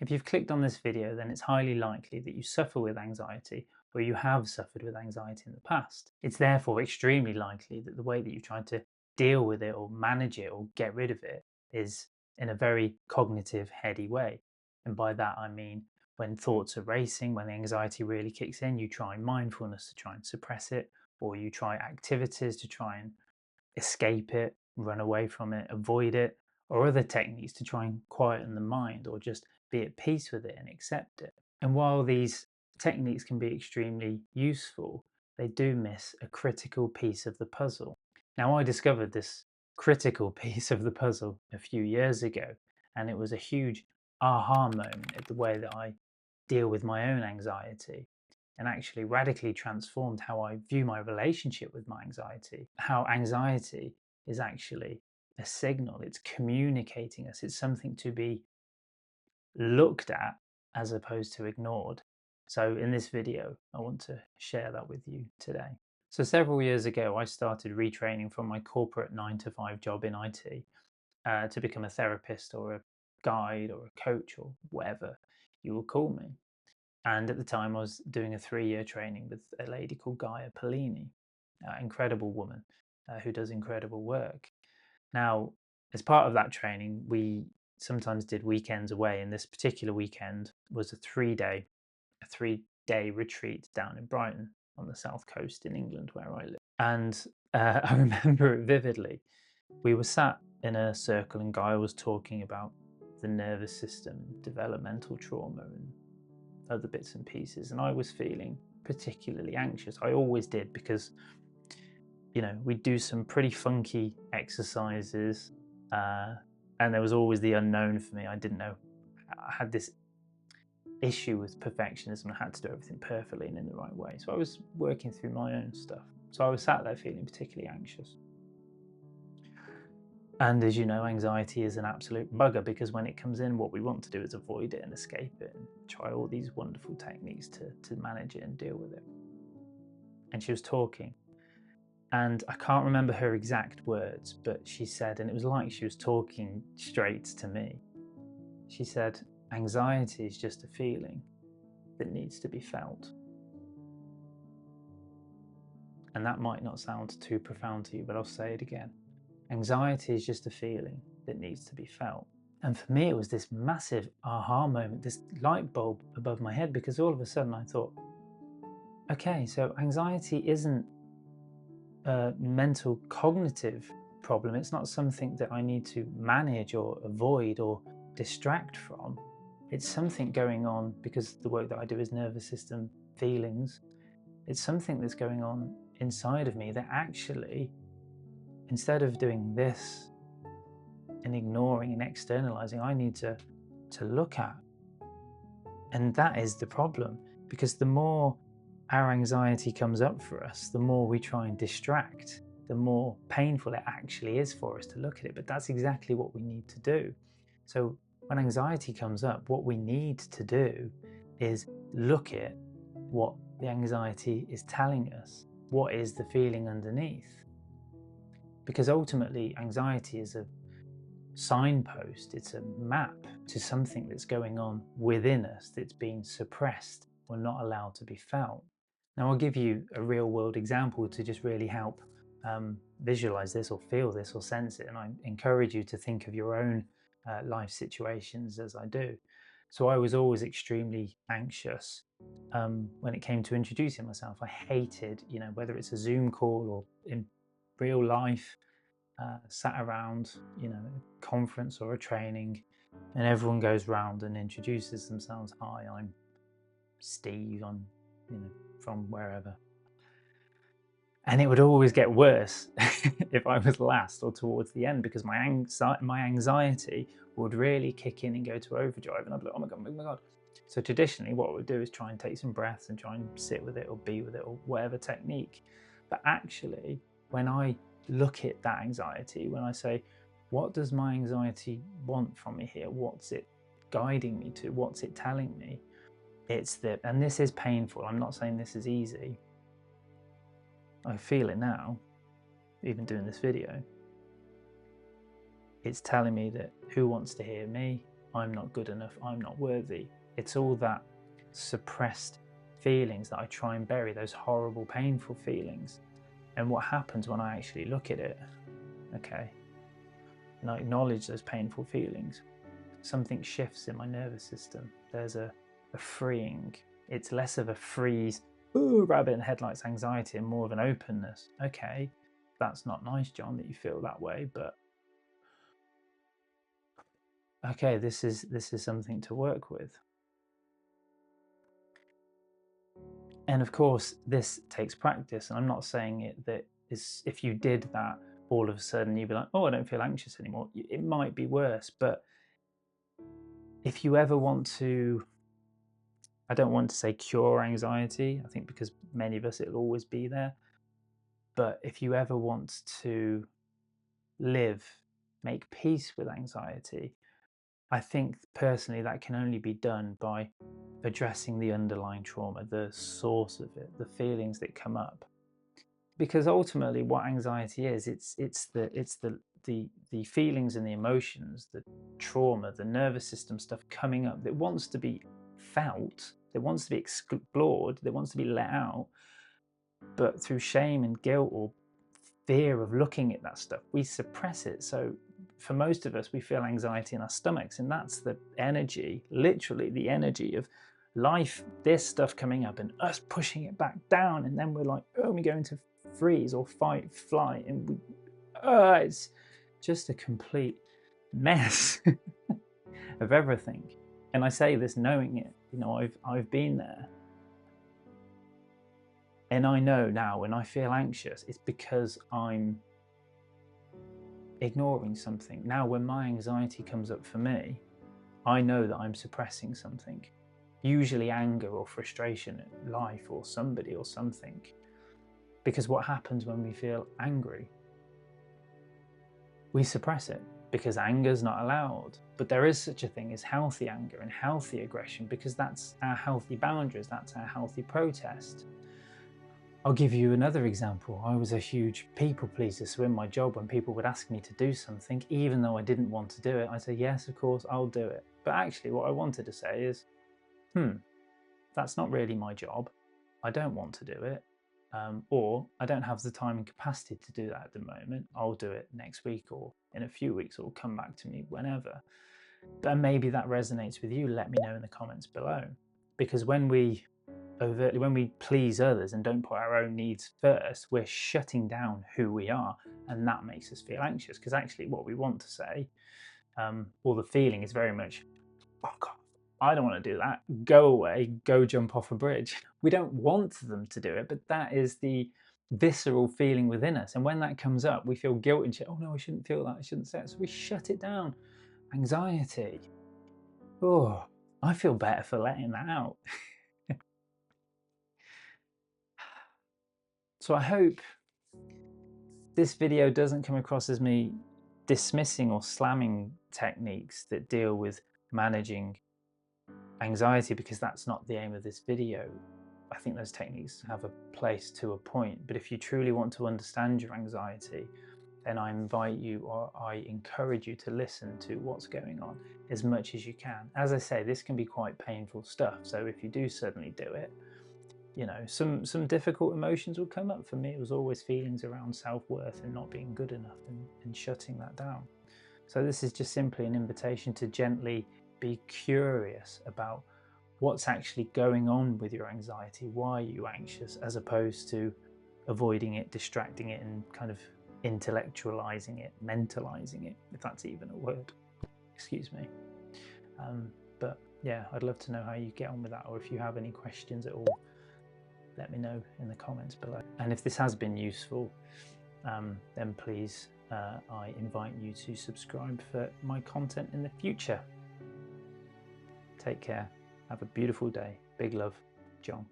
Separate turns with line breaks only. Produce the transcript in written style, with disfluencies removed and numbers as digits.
If you've clicked on this video, then it's highly likely that you suffer with anxiety or you have suffered with anxiety in the past. It's therefore extremely likely that the way that you've tried to deal with it or manage it or get rid of it is in a very cognitive, heady way. And by that I mean when thoughts are racing, when the anxiety really kicks in, you try mindfulness to try and suppress it, or you try activities to try and escape it, run away from it, avoid it, or other techniques to try and quieten the mind or just be at peace with it and accept it. And while these techniques can be extremely useful, they do miss a critical piece of the puzzle. Now, I discovered this critical piece of the puzzle a few years ago, and it was a huge aha moment at the way that I deal with my own anxiety, and actually radically transformed how I view my relationship with my anxiety. How anxiety is actually a signal, it's communicating us, it's something to be looked at as opposed to ignored. So in this video, I want to share that with you today. So several years ago, I started retraining from my corporate 9 to 5 job in IT to become a therapist or a guide or a coach or whatever you will call me. And at the time, I was doing a 3-year training with a lady called Gaia Polini, incredible woman who does incredible work. Now, as part of that training, we sometimes did weekends away, and this particular weekend was a 3-day retreat down in Brighton on the south coast in England, where I live. And I remember it vividly. We were sat in a circle, and Gaia was talking about the nervous system, developmental trauma, and other bits and pieces, and I was feeling particularly anxious. I always did, because we do some pretty funky exercises, and there was always the unknown for me. I didn't know. I had this issue with perfectionism. I had to do everything perfectly and in the right way, so I was working through my own stuff. So I was sat there feeling particularly anxious. And as you know, anxiety is an absolute bugger, because when it comes in, what we want to do is avoid it and escape it and try all these wonderful techniques to manage it and deal with it. And she was talking, and I can't remember her exact words, but she said, and it was like she was talking straight to me, she said, anxiety is just a feeling that needs to be felt. And that might not sound too profound to you, but I'll say it again. Anxiety is just a feeling that needs to be felt. And for me, it was this massive aha moment, this light bulb above my head, because all of a sudden I thought, okay, so anxiety isn't a mental cognitive problem. It's not something that I need to manage or avoid or distract from. It's something going on, because the work that I do is nervous system feelings. It's something that's going on inside of me that actually, instead of doing this and ignoring and externalizing, I need to look at. And that is the problem, because the more our anxiety comes up for us, the more we try and distract, the more painful it actually is for us to look at it. But that's exactly what we need to do. So when anxiety comes up, what we need to do is look at what the anxiety is telling us. What is the feeling underneath? Because ultimately, anxiety is a signpost, it's a map to something that's going on within us that's being suppressed or not allowed to be felt. Now, I'll give you a real world example to just really help visualize this or feel this or sense it. And I encourage you to think of your own life situations as I do. So I was always extremely anxious when it came to introducing myself. I hated, whether it's a Zoom call or in real life, sat around, a conference or a training, and everyone goes round and introduces themselves. Hi, I'm Steve, I'm, from wherever. And it would always get worse if I was last or towards the end, because my anxiety would really kick in and go to overdrive, and I'd be like, oh my God. So traditionally, what I would do is try and take some breaths and try and sit with it or be with it or whatever technique. But actually, when I look at that anxiety, when I say, what does my anxiety want from me here? What's it guiding me to? What's it telling me? It's that, and this is painful, I'm not saying this is easy. I feel it now, even doing this video. It's telling me that who wants to hear me? I'm not good enough, I'm not worthy. It's all that suppressed feelings that I try and bury, those horrible, painful feelings. And what happens when I actually look at it, okay, and I acknowledge those painful feelings, something shifts in my nervous system. There's a freeing. It's less of a freeze, ooh, rabbit in headlights anxiety, and more of an openness. Okay, that's not nice, John, that you feel that way, but okay, this is something to work with. And of course, this takes practice. And I'm not saying it that is, if you did that, all of a sudden you'd be like, oh, I don't feel anxious anymore. It might be worse, but if you ever want to, I don't want to say cure anxiety, I think because many of us, it'll always be there. But if you ever want to live, make peace with anxiety, I think personally that can only be done by addressing the underlying trauma, the source of it, the feelings that come up. Because ultimately what anxiety is, it's the feelings and the emotions, the trauma, the nervous system stuff coming up that wants to be felt, that wants to be explored, that wants to be let out, but through shame and guilt or fear of looking at that stuff, we suppress it. So for most of us, we feel anxiety in our stomachs, and that's the energy, literally the energy of life, this stuff coming up and us pushing it back down, and then we're like, oh, we go into freeze or fight, flight, and we, it's just a complete mess of everything. And I say this knowing it, you know, I've been there. And I know now when I feel anxious, it's because I'm ignoring something. Now, when my anxiety comes up for me, I know that I'm suppressing something, usually anger or frustration at life or somebody or something. Because what happens when we feel angry? We suppress it because anger's not allowed. But there is such a thing as healthy anger and healthy aggression, because that's our healthy boundaries, that's our healthy protest. I'll give you another example. I was a huge people pleaser, so in my job, when people would ask me to do something, even though I didn't want to do it, I'd say, yes, of course, I'll do it. But actually what I wanted to say is, that's not really my job. I don't want to do it. Or I don't have the time and capacity to do that at the moment. I'll do it next week or in a few weeks, or come back to me whenever. But maybe that resonates with you. Let me know in the comments below. Because when we please others and don't put our own needs first, we're shutting down who we are, and that makes us feel anxious. Because actually what we want to say, or the feeling, is very much, oh God, I don't want to do that. Go away, go jump off a bridge. We don't want them to do it, but that is the visceral feeling within us. And when that comes up, we feel guilt and shit. Oh no, I shouldn't feel that, I shouldn't say it. So we shut it down. Anxiety. Oh, I feel better for letting that out. So I hope this video doesn't come across as me dismissing or slamming techniques that deal with managing anxiety, because that's not the aim of this video. I think those techniques have a place to a point, but if you truly want to understand your anxiety, then I invite you, or I encourage you, to listen to what's going on as much as you can. As I say, this can be quite painful stuff, so if you do suddenly do it, you know, some difficult emotions will come up. For me, it was always feelings around self-worth and not being good enough, and shutting that down. So this is just simply an invitation to gently be curious about what's actually going on with your anxiety. Why are you anxious, as opposed to avoiding it, distracting it, and kind of intellectualizing it, mentalizing it, if that's even a word. Excuse me. But yeah, I'd love to know how you get on with that, or if you have any questions at all, let me know in the comments below. And if this has been useful, then please, I invite you to subscribe for my content in the future. Take care. Have a beautiful day. Big love, John.